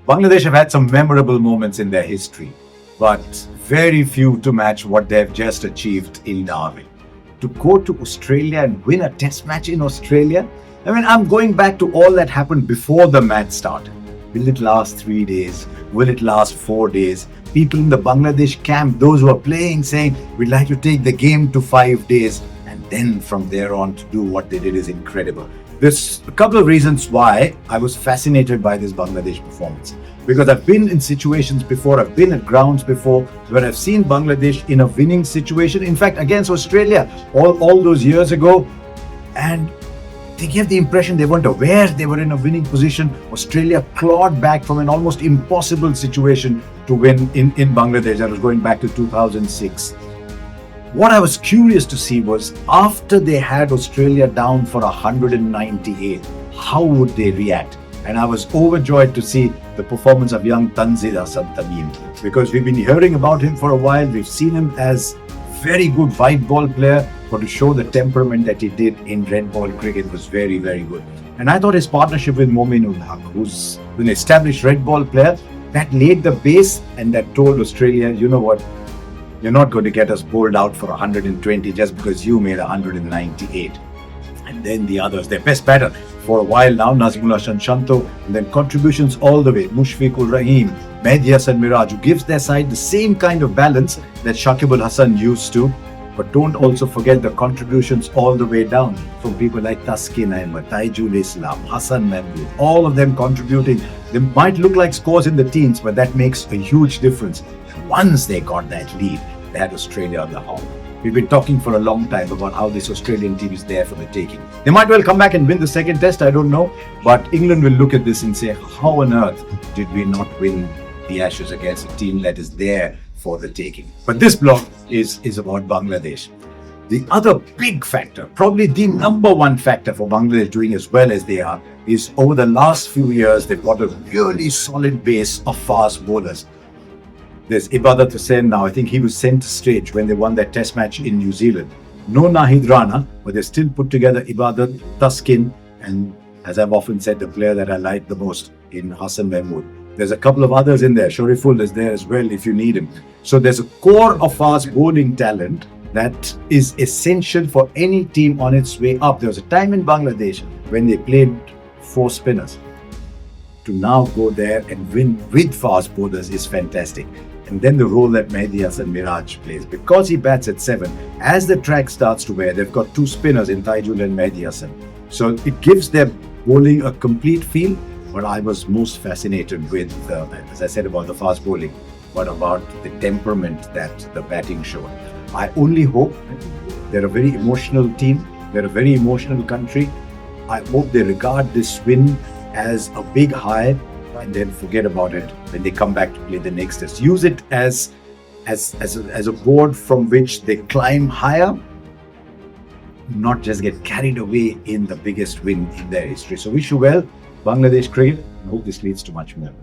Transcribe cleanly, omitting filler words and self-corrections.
Bangladesh have had some memorable moments in their history, but very few to match what they've just achieved in Darwin. To go to Australia and win a test match in Australia, I mean, I'm going back to all that happened before the match started. Will it last 3 days? Will it last 4 days? People in the Bangladesh camp, those who are playing, saying, we'd like to take the game to 5 days. And then from there on to do what they did is incredible. There's a couple of reasons why I was fascinated by this Bangladesh performance. Because I've been in situations before, I've been at grounds before, where I've seen Bangladesh in a winning situation. In fact, against Australia, all those years ago. And they gave the impression they weren't aware they were in a winning position. Australia clawed back from an almost impossible situation to win in Bangladesh. That was going back to 2006. What I was curious to see was, after they had Australia down for 198, how would they react? And I was overjoyed to see the performance of young Tanzil Hasan Tamim, because we've been hearing about him for a while. We've seen him as very good white ball player, but to show the temperament that he did in red ball cricket was very, very good. And I thought his partnership with Mominul Haq, who's an established red ball player, that laid the base and that told Australia, you know what, you're not going to get us bowled out for 120 just because you made 198. And then the others, their best batter for a while now, Nazmul Hasan Shanto, and then contributions all the way, Mushfiqur Rahim, Mehdi Hasan Miraj, who gives their side the same kind of balance that Shakib Al Hasan used to. But don't also forget the contributions all the way down from people like Taskin Ahmed, Taijul Islam, Hassan Mahmood, all of them contributing. They might look like scores in the teens, but that makes a huge difference. And once they got that lead, they had Australia on the hop. We've been talking for a long time about how this Australian team is there for the taking. They might well come back and win the second test, I don't know. But England will look at this and say, how on earth did we not win the Ashes against a team that is there for the taking? But this blog is about Bangladesh. The other big factor, probably the number one factor for Bangladesh doing as well as they are, is over the last few years, they've got a really solid base of fast bowlers. There's Ibadat Hussain now. I think he was centre stage when they won that test match in New Zealand. No Nahid Rana, but they still put together Ibadat, Taskin, and as I've often said, the player that I like the most in Hassan Mahmood. There's a couple of others in there. Shariful is there as well if you need him. So there's a core of fast bowling talent that is essential for any team on its way up. There was a time in Bangladesh when they played 4 spinners. To now go there and win with fast bowlers is fantastic. And then the role that Mehdi Hasan Miraj plays, because he bats at 7, as the track starts to wear, they've got 2 spinners in Taijul and Mehdi Hasan. So it gives their bowling a complete feel. But I was most fascinated with, as I said, about the fast bowling, but about the temperament that the batting showed. I only hope they're a very emotional team. They're a very emotional country. I hope they regard this win as a big high and then forget about it when they come back to play the next test. Use it as a board from which they climb higher, not just get carried away in the biggest win in their history. So wish you well, Bangladesh cricket. I hope this leads to much more.